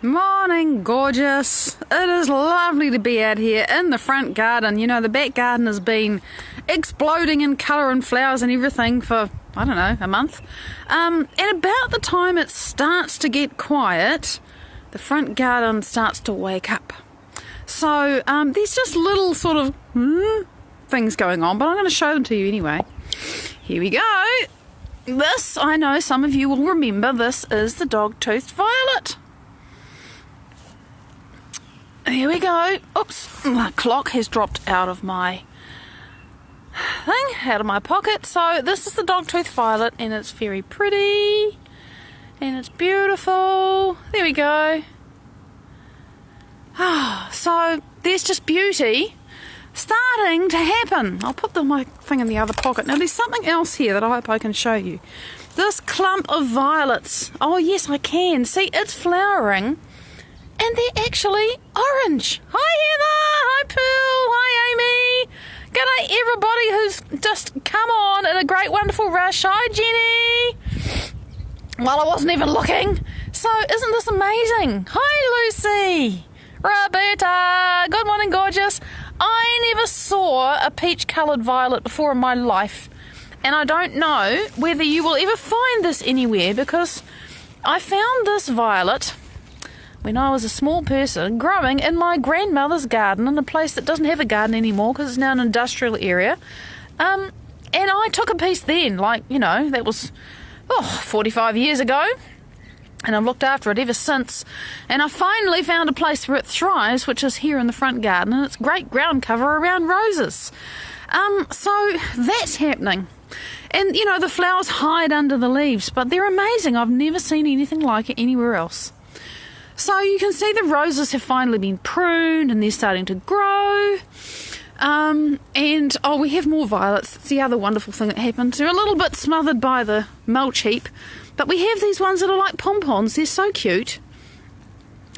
Morning, gorgeous. It is lovely to be out here in the front garden. You know, the back garden has been exploding in colour and flowers and everything for, I don't know, a month. And about the time it starts to get quiet, the front garden starts to wake up. So there's just little sort of things going on, but I'm going to show them to you anyway. Here we go. This, I know some of you will remember, this is the dog-toothed violet. Here we go. Oops, my clock has dropped out of my thing, out of my pocket. So this is the dog-toothed violet, and it's very pretty, and it's beautiful. There we go. So there's just beauty starting to happen. I'll put my thing in the other pocket. Now there's something else here that I hope I can show you. This clump of violets. Oh yes, I can. See, it's flowering. And they're actually orange. Hi Heather, hi Pearl, hi Amy. G'day everybody who's just come on in a great wonderful rush. Hi Jenny. Well, I wasn't even looking. So isn't this amazing? Hi Lucy. Roberta. Good morning, gorgeous. I never saw a peach coloured violet before in my life. And I don't know whether you will ever find this anywhere, because I found this violet when I was a small person growing in my grandmother's garden in a place that doesn't have a garden anymore because it's now an industrial area. And I took a piece then, like, you know, that was 45 years ago. And I've looked after it ever since. And I finally found a place where it thrives, which is here in the front garden. And it's great ground cover around roses. So that's happening. And, you know, the flowers hide under the leaves, but they're amazing. I've never seen anything like it anywhere else. So you can see the roses have finally been pruned and they're starting to grow. We have more violets. It's the other wonderful thing that happens. They're a little bit smothered by the mulch heap, but we have these ones that are like pompons. They're so cute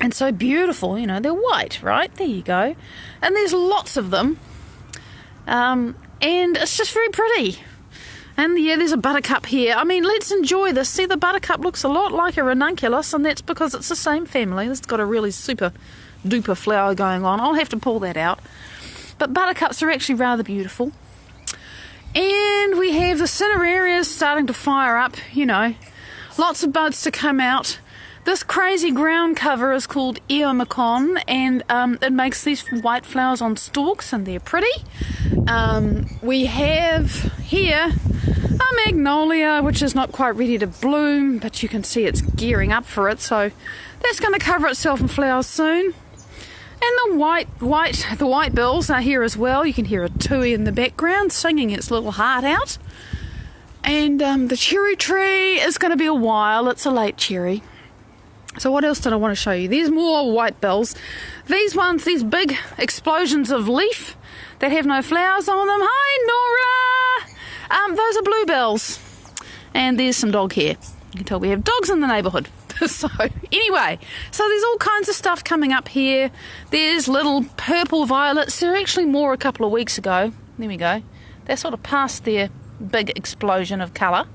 and so beautiful. You know, they're white, right? There you go. And there's lots of them. And it's just very pretty. And yeah, there's a buttercup here. I mean, let's enjoy this. See, the buttercup looks a lot like a ranunculus, and that's because it's the same family. It's got a really super duper flower going on. I'll have to pull that out. But buttercups are actually rather beautiful. And we have the cinerarias starting to fire up, you know. Lots of buds to come out. This crazy ground cover is called eomacon, and it makes these white flowers on stalks, and they're pretty. We have here a magnolia, which is not quite ready to bloom, but you can see it's gearing up for it, so that's going to cover itself in flowers soon. And the white bills are here as well. You can hear a tui in the background singing its little heart out. And the cherry tree is going to be a while. It's a late cherry. So what else did I want to show you? There's more white bills. These ones, these big explosions of leaf that have no flowers on them. Hi, Nora! Those are bluebells. And there's some dog hair. You can tell we have dogs in the neighbourhood. So anyway, so there's all kinds of stuff coming up here. There's little purple violets. There were actually more a couple of weeks ago. There we go. They're sort of past their big explosion of colour.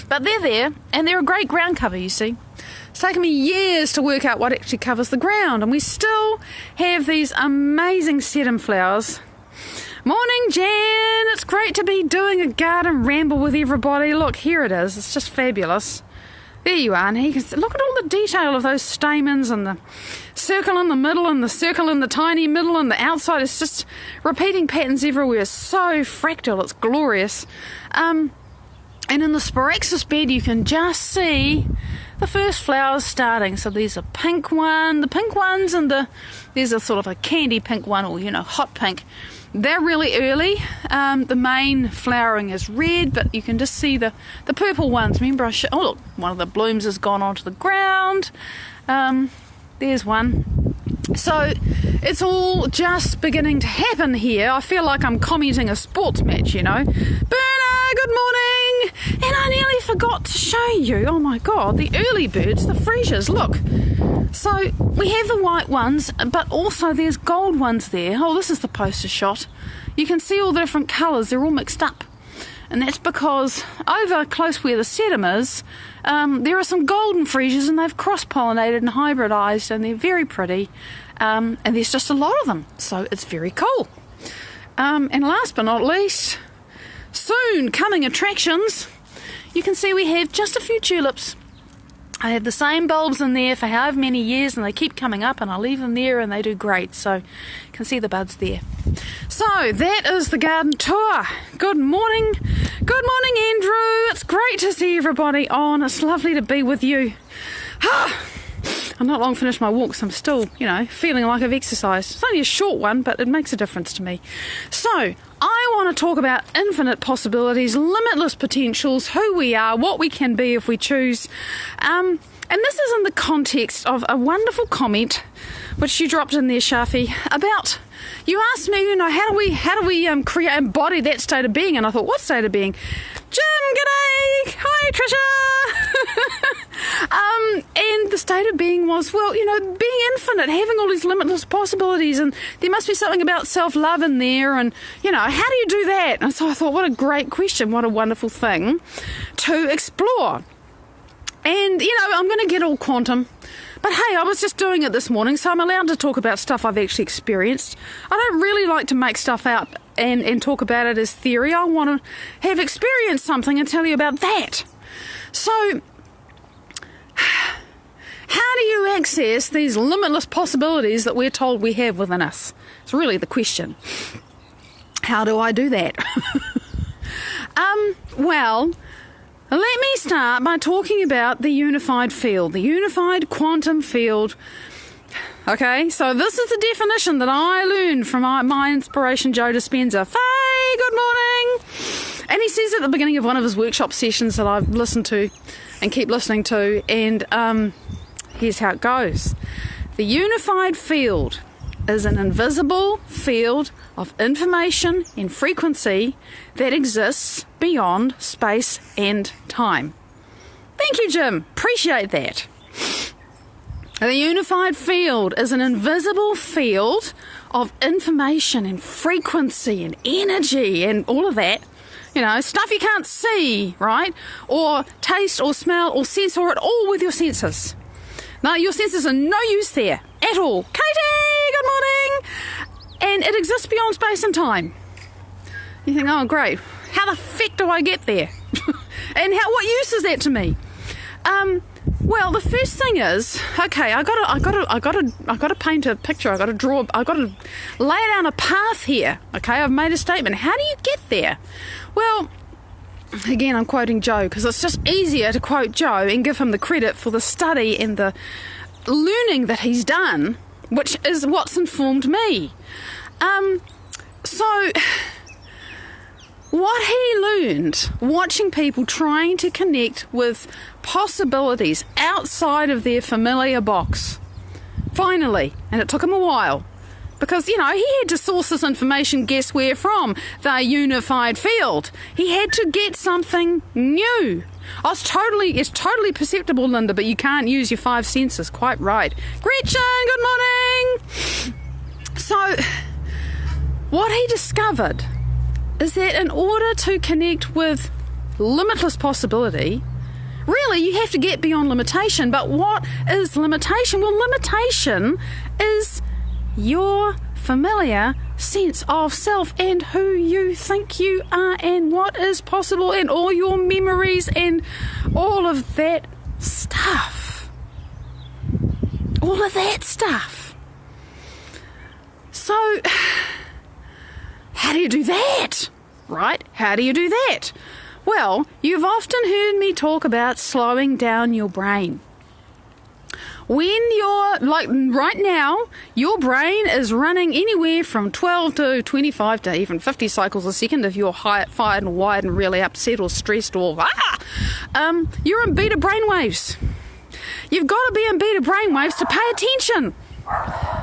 But they're there, and they're a great ground cover, you see. It's taken me years to work out what actually covers the ground, and we still have these amazing sedum flowers. Morning, Jan! It's great to be doing a garden ramble with everybody. Look, here it is. It's just fabulous. There you are, and you can look at all the detail of those stamens and the circle in the middle and the circle in the tiny middle and the outside. It's just repeating patterns everywhere. So fractal, it's glorious. And in the Sporaxis bed, you can just see the first flowers starting. So there's a pink one, the pink ones, and there's a sort of a candy pink one, or, you know, hot pink. They're really early. The main flowering is red, but you can just see the purple ones. Remember, oh look, one of the blooms has gone onto the ground. There's one. So it's all just beginning to happen here. I feel like I'm commenting a sports match, you know. Berna, good morning! And I nearly forgot to show you, oh my god, the early birds, the freesias, look. So we have the white ones, but also there's gold ones there. Oh, this is the poster shot. You can see all the different colours, they're all mixed up. And that's because over close where the sedum is, there are some golden freesias, and they've cross-pollinated and hybridised, and they're very pretty. And there's just a lot of them, so it's very cool. And last but not least, soon coming attractions, you can see we have just a few tulips. I have the same bulbs in there for however many years, and they keep coming up, and I leave them there and they do great. So you can see the buds there. So that is the garden tour. Good morning. Good morning, Andrew. It's great to see everybody on. It's lovely to be with you. I'm not long finished my walk, so I'm still, feeling like I've exercised. It's only a short one, but it makes a difference to me. So I want to talk about infinite possibilities, limitless potentials, who we are, what we can be if we choose. And this is in the context of a wonderful comment which you dropped in there, Shafi, about, you asked me, how do we embody that state of being? And I thought, what state of being? Jim, g'day! Hi, Trisha! And the state of being was, being infinite, having all these limitless possibilities, and there must be something about self-love in there, and, how do you do that? And so I thought, what a great question, what a wonderful thing to explore. And, I'm going to get all quantum. But hey, I was just doing it this morning, so I'm allowed to talk about stuff I've actually experienced. I don't really like to make stuff up and talk about it as theory. I want to have experienced something and tell you about that. So, how do you access these limitless possibilities that we're told we have within us? It's really the question. How do I do that? Well, let me start by talking about the unified field, the unified quantum field. Okay, so this is the definition that I learned from my inspiration, Joe Dispenza. Faye, good morning! And he says at the beginning of one of his workshop sessions that I've listened to and keep listening to, and here's how it goes. The unified field is an invisible field of information and frequency that exists beyond space and time. Thank you, Jim. Appreciate that. The unified field is an invisible field of information and frequency and energy and all of that. Stuff you can't see, right? Or taste or smell or sense, or at all with your senses. Now, your senses are no use there at all. Katie, good morning! And it exists beyond space and time. You think, oh, great. How the feck do I get there? And what use is that to me? Well, the first thing is, okay, I gotta paint a picture. I gotta lay down a path here. Okay, I've made a statement. How do you get there? Well, again, I'm quoting Joe because it's just easier to quote Joe and give him the credit for the study and the learning that he's done, which is what's informed me. So what he learned watching people trying to connect with possibilities outside of their familiar box, finally, and it took him a while, because, he had to source this information, guess where from? The unified field. He had to get something new. It's totally perceptible, Linda, but you can't use your five senses. Quite right. Gretchen, good morning. So, what he discovered is that in order to connect with limitless possibility, really you have to get beyond limitation. But what is limitation? Well, limitation is your familiar sense of self and who you think you are and what is possible and all your memories and all of that stuff. All of that stuff. So, how do you do that? Right? How do you do that? Well, you've often heard me talk about slowing down your brain. When you're, like right now, your brain is running anywhere from 12 to 25 to even 50 cycles a second if you're fired and wired and really upset or stressed or you're in beta brainwaves. You've got to be in beta brainwaves to pay attention.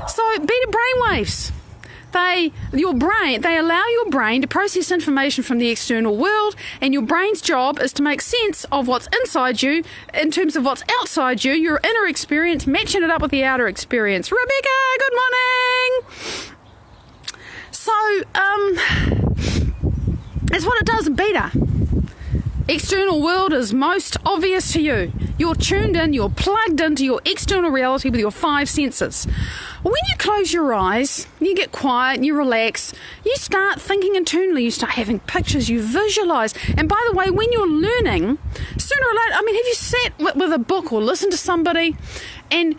So beta brainwaves, they allow your brain to process information from the external world, and your brain's job is to make sense of what's inside you in terms of what's outside you, your inner experience, matching it up with the outer experience. Rebecca, good morning. So, that's what it does in beta. external world is most obvious to you. You're tuned in, you're plugged into your external reality with your 5 senses. When you close your eyes, you get quiet, you relax, you start thinking internally, you start having pictures, you visualize. And by the way, when you're learning, sooner or later, have you sat with a book or listened to somebody and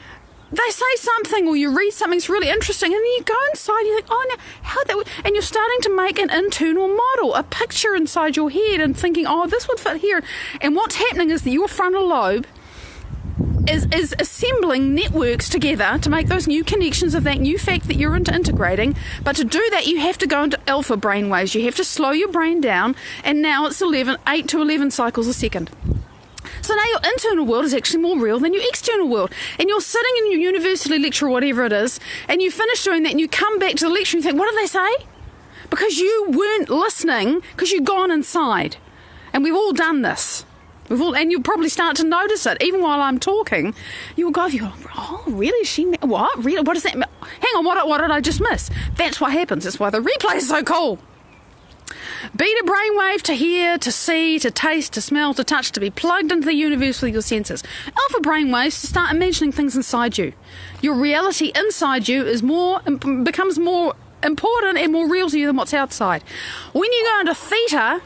they say something or you read something that's really interesting, and then you go inside, you think, oh, no, how that would, and you're starting to make an internal model, a picture inside your head and thinking, oh, this would fit here. And what's happening is that your frontal lobe is assembling networks together to make those new connections of that new fact that you're into integrating. But to do that, you have to go into alpha brain waves. You have to slow your brain down, and now it's 8 to 11 cycles a second. So now your internal world is actually more real than your external world. And you're sitting in your university lecture or whatever it is, and you finish doing that and you come back to the lecture and you think, what did they say? Because you weren't listening, because you've gone inside. And we've all done this. And you'll probably start to notice it. Even while I'm talking, you'll go, oh, really? What? Really? What does that mean? Hang on, what did I just miss? That's what happens. That's why the replay is so cool. Beta brainwave to hear, to see, to taste, to smell, to touch, to be plugged into the universe with your senses. Alpha brainwaves to start imagining things inside you. Your reality inside you becomes more important and more real to you than what's outside. When you go into theta,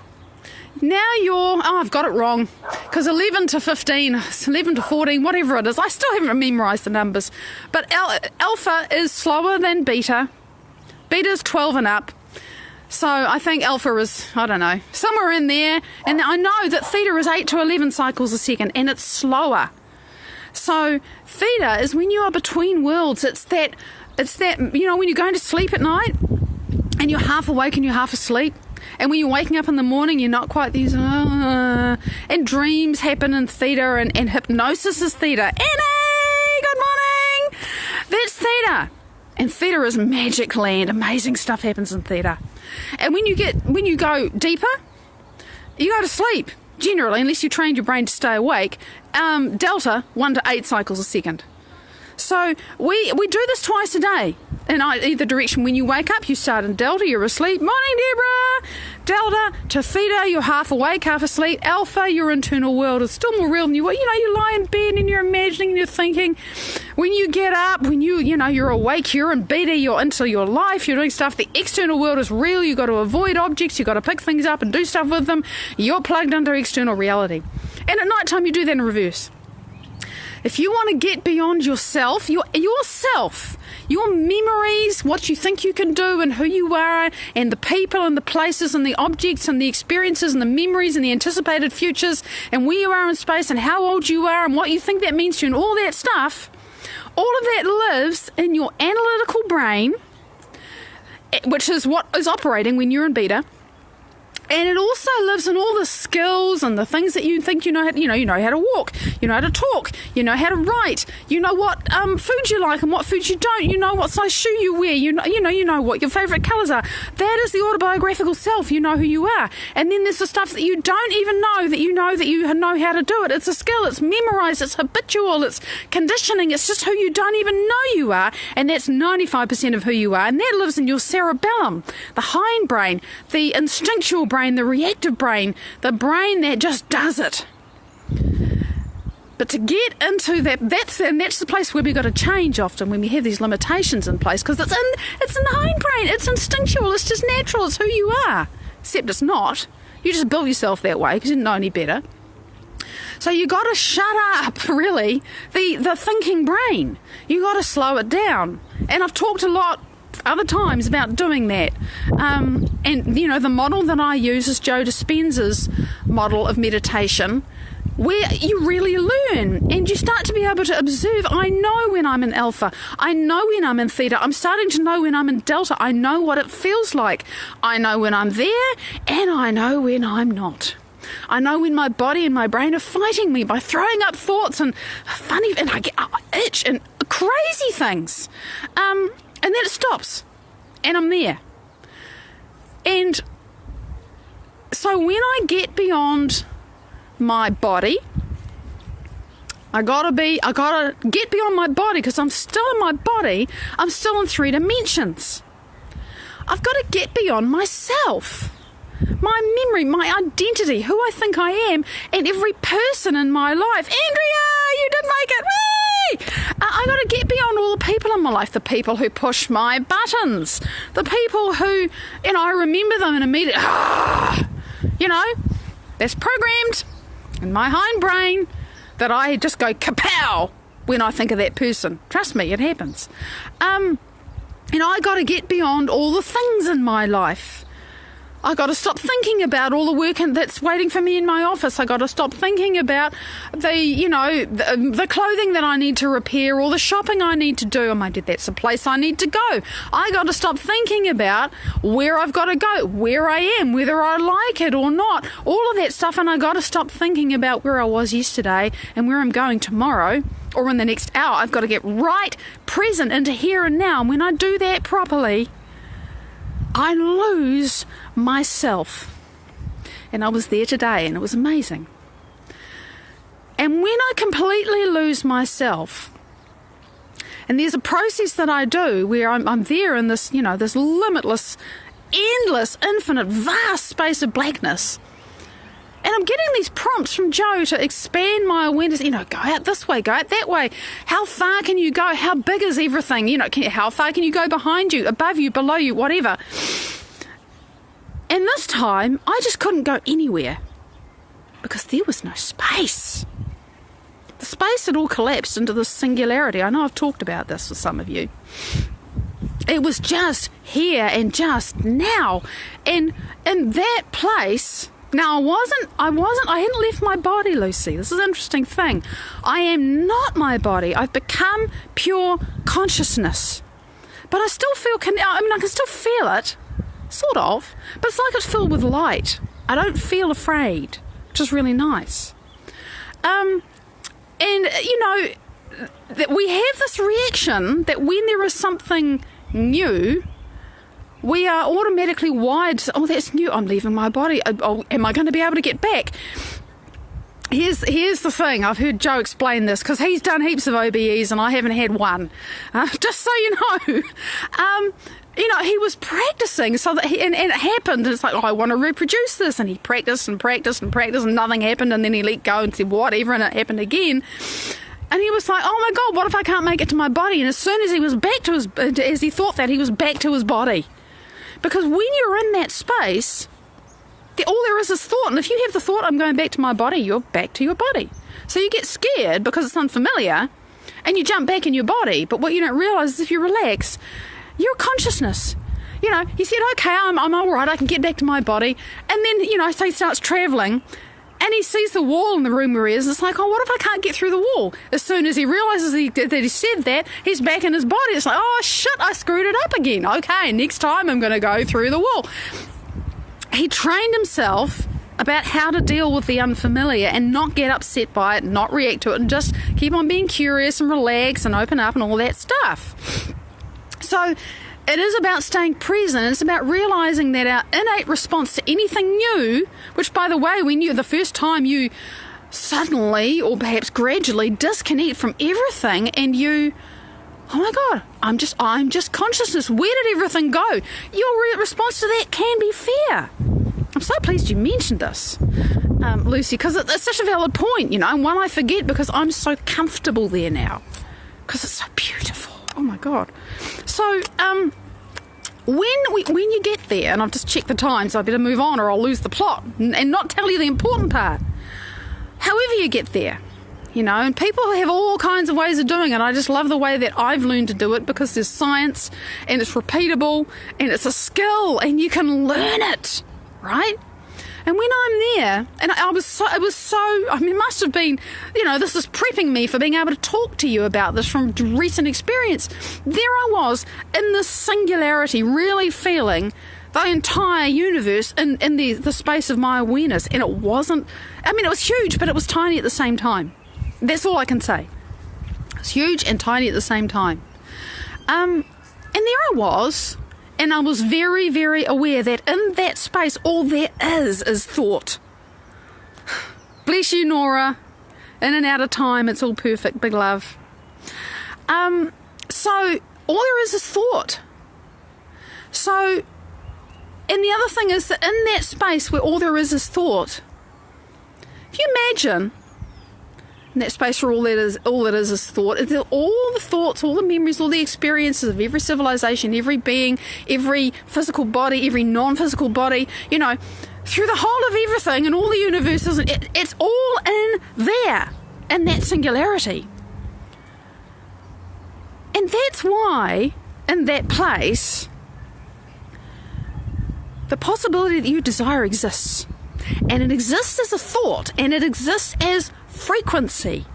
now I've got it wrong, because 11 to 15, 11 to 14, whatever it is, I still haven't memorised the numbers, but alpha is slower than beta. Beta is 12 and up. So I think alpha is, I don't know, somewhere in there. And I know that theta is 8 to 11 cycles a second, and it's slower. So theta is when you are between worlds. It's that, when you're going to sleep at night and you're half awake and you're half asleep. And when you're waking up in the morning, you're not quite these, and dreams happen in theta, and hypnosis is theta. Annie, good morning! That's theta. And theta is magic land. Amazing stuff happens in theta. And when you go deeper, you go to sleep, generally, unless you trained your brain to stay awake. Delta, 1 to 8 cycles a second. So we do this twice a day. In either direction. When you wake up, you start in delta, you're asleep. Morning, Deborah! Delta to theta, you're half awake, half asleep. Alpha, your internal world is still more real than you. You lie in bed and you're imagining and you're thinking. When you get up, when you're awake, you're in beta, you're into your life, you're doing stuff. The external world is real. You've got to avoid objects, you've got to pick things up and do stuff with them. You're plugged into external reality. And at night time, you do that in reverse. If you want to get beyond yourself, your memories, what you think you can do and who you are, and the people and the places and the objects and the experiences and the memories and the anticipated futures and where you are in space and how old you are and what you think that means to you and all that stuff, all of that lives in your analytical brain, which is what is operating when you're in beta. And it also lives in all the skills and the things that you think you know how to walk, you know how to talk, you know how to write, you know what food you like and what food you don't, you know what size shoe you wear, you know what your favourite colours are. That is the autobiographical self. You know who you are. And then there's the stuff that you don't even know that you know how to do it. It's a skill, it's memorised, it's habitual, it's conditioning, it's just who you don't even know you are, and that's 95% of who you are, and that lives in your cerebellum, the hindbrain, the instinctual brain, the reactive brain, the brain that just does it. But to get into that's the place where we've got to change often when we have these limitations in place, because it's in the hindbrain, it's instinctual, it's just natural, it's who you are. Except it's not. You just built yourself that way because you didn't know any better. So you got to shut up, really, the thinking brain. You got to slow it down. And I've talked a lot other times about doing that. And the model that I use is Joe Dispenza's model of meditation, where you really learn and you start to be able to observe. I know when I'm in alpha. I know when I'm in theta. I'm starting to know when I'm in delta. I know what it feels like. I know when I'm there, and I know when I'm not. I know when my body and my brain are fighting me by throwing up thoughts and I get itch and crazy things. And then it stops, and I'm there. And so when I get beyond my body, I gotta get beyond my body, because I'm still in my body. I'm still in 3 dimensions. I've got to get beyond myself. my memory, my identity, who I think I am, and every person in my life. Andrea, you did make it! Whee! I got to get beyond all the people in my life, the people who push my buttons, the people who, I remember them and immediately, that's programmed in my hindbrain that I just go kapow when I think of that person. Trust me, it happens. I got to get beyond all the things in my life. I got to stop thinking about all the work that's waiting for me in my office. I got to stop thinking about the clothing that I need to repair or the shopping I need to do. That's a place I need to go. I got to stop thinking about where I've got to go, where I am, whether I like it or not, all of that stuff. And I got to stop thinking about where I was yesterday and where I'm going tomorrow or in the next hour. I've got to get right present into here and now. And when I do that properly, I lose myself. And I was there today and it was amazing. And when I completely lose myself, and there's a process that I do where I'm there in this, this limitless, endless, infinite, vast space of blackness. And I'm getting these prompts from Joe to expand my awareness, go out this way, go out that way. How far can you go? How big is everything? How far can you go behind you, above you, below you, whatever. And this time, I just couldn't go anywhere because there was no space. The space had all collapsed into this singularity. I know I've talked about this with some of you. It was just here and just now. And in that place... Now, I hadn't left my body, Lucy. This is an interesting thing. I am not my body. I've become pure consciousness. But I still feel, I can still feel it, sort of. But it's like it's filled with light. I don't feel afraid, which is really nice. That we have this reaction that when there is something new, we are automatically wired to, that's new, I'm leaving my body. Am I going to be able to get back? Here's the thing. I've heard Joe explain this because he's done heaps of OBEs and I haven't had one. Just so you know. He was practicing so that and it happened. And it's like, I want to reproduce this. And he practiced and practiced and practiced and nothing happened. And then he let go and said, whatever, and it happened again. And he was like, oh my God, what if I can't make it to my body? And as soon as he was back to as he thought that, he was back to his body. Because when you're in that space, all there is thought. And if you have the thought, I'm going back to my body, you're back to your body. So you get scared because it's unfamiliar and you jump back in your body. But what you don't realise is if you relax, you're consciousness. You said, okay, I'm all right, I can get back to my body. And then, so he starts travelling and he sees the wall in the room where he is. It's like, oh, what if I can't get through the wall? As soon as he realises that he said that, he's back in his body. It's like, oh, shit, I screwed it up again. Okay, next time I'm going to go through the wall. He trained himself about how to deal with the unfamiliar and not get upset by it, not react to it, and just keep on being curious and relax and open up and all that stuff. So it is about staying present. It's about realising that our innate response to anything new, which, by the way, when the first time you suddenly or perhaps gradually disconnect from everything and you, oh my God, I'm just consciousness. Where did everything go? Your response to that can be fear. I'm so pleased you mentioned this, Lucy, because it's such a valid point, and one I forget because I'm so comfortable there now because it's so beautiful. Oh my God. So, when you get there, and I've just checked the time, so I better move on or I'll lose the plot and not tell you the important part. However you get there, and people have all kinds of ways of doing it. I just love the way that I've learned to do it because there's science and it's repeatable and it's a skill and you can learn it, right? And when I'm there, and it must have been, this is prepping me for being able to talk to you about this from recent experience. There I was in this singularity, really feeling the entire universe in the space of my awareness. And it wasn't, it was huge, but it was tiny at the same time. That's all I can say. It's huge and tiny at the same time. And there I was. And I was very, very aware that in that space, all there is thought. Bless you, Nora. In and out of time, it's all perfect. Big love. So all there is thought. So And the other thing is that in that space where all there is thought, if you imagine in that space where all that is thought, it's all the thoughts, all the memories, all the experiences of every civilization, every being, every physical body, every non-physical body, you know, through the whole of everything and all the universes, it's all in there, in that singularity. And that's why, in that place, the possibility that you desire exists. And it exists as a thought, and it exists as frequency.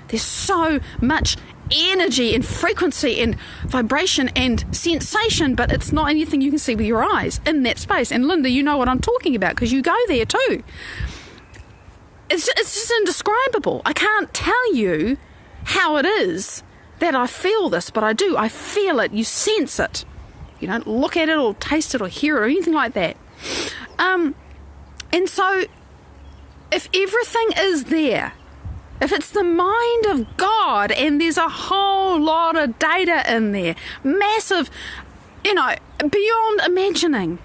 There's so much energy and frequency and vibration and sensation, but it's not anything you can see with your eyes in that space. And Linda, you know what I'm talking about because you go there too. It's just indescribable. I can't tell you how it is that I feel this, but I do. I feel it. You sense it. You don't look at it or taste it or hear it or anything like that. And so if everything is there, if it's the mind of God and there's a whole lot of data in there, massive, you know, beyond imagining,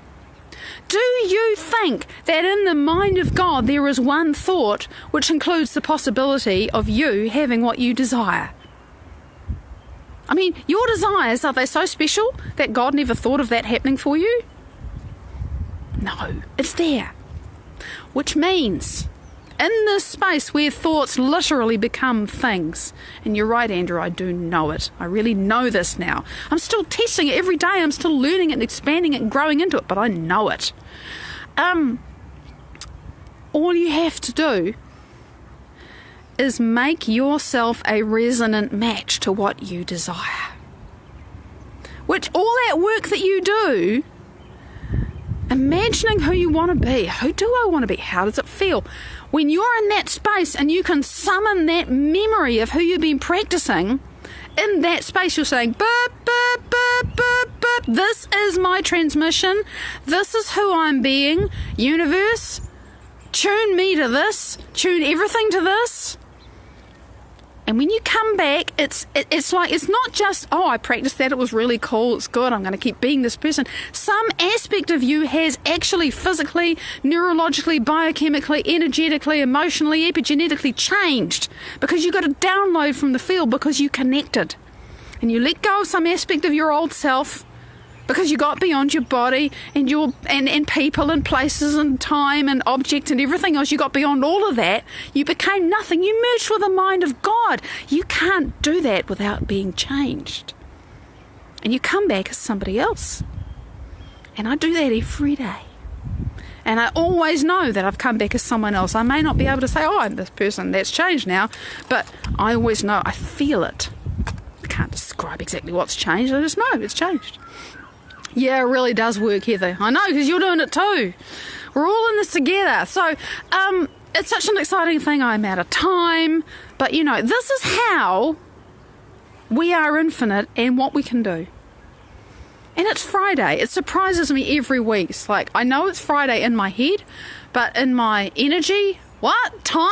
do you think that in the mind of God there is one thought which includes the possibility of you having what you desire? I mean, your desires, are they so special that God never thought of that happening for you? No, it's there. Which means, in this space where thoughts literally become things, and you're right, Andrew, I do know it. I really know this now. I'm still testing it every day. I'm still learning it and expanding it and growing into it, but I know it. All you have to do is make yourself a resonant match to what you desire. Which, all that work that you do, imagining who you want to be, who do I want to be, how does it feel? When you're in that space and you can summon that memory of who you've been practicing, in that space you're saying, burp, burp, burp, burp, burp, this is my transmission, this is who I'm being, universe, tune me to this, tune everything to this. And when you come back, it's like, it's not just, oh, I practiced that, it was really cool, it's good, I'm going to keep being this person. Some aspect of you has actually physically, neurologically, biochemically, energetically, emotionally, epigenetically changed because you got a download from the field because you connected. And you let go of some aspect of your old self because you got beyond your body and your and people and places and time and objects and everything else. You got beyond all of that. You became nothing. You merged with the mind of God. You can't do that without being changed. And you come back as somebody else. And I do that every day. And I always know that I've come back as someone else. I may not be able to say, oh, I'm this person that's changed now, but I always know, I feel it. I can't describe exactly what's changed. I just know it's changed. Yeah, it really does work, Heather. I know, because you're doing it too. We're all in this together. So it's such an exciting thing. I'm out of time. But, you know, this is how we are infinite and what we can do. And it's Friday. It surprises me every week. It's like, I know it's Friday in my head, but in my energy, what? Time?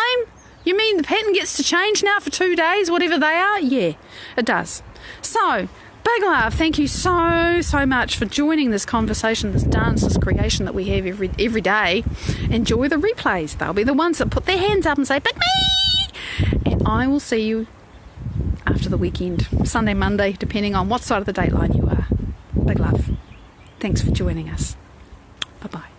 You mean the pattern gets to change now for 2 days, whatever they are? Yeah, it does. So, big love. Thank you so much for joining this conversation, this dance, this creation that we have every day. Enjoy the replays. They'll be the ones that put their hands up and say, pick me! And I will see you after the weekend, Sunday, Monday, depending on what side of the dateline you are. Big love. Thanks for joining us. Bye-bye.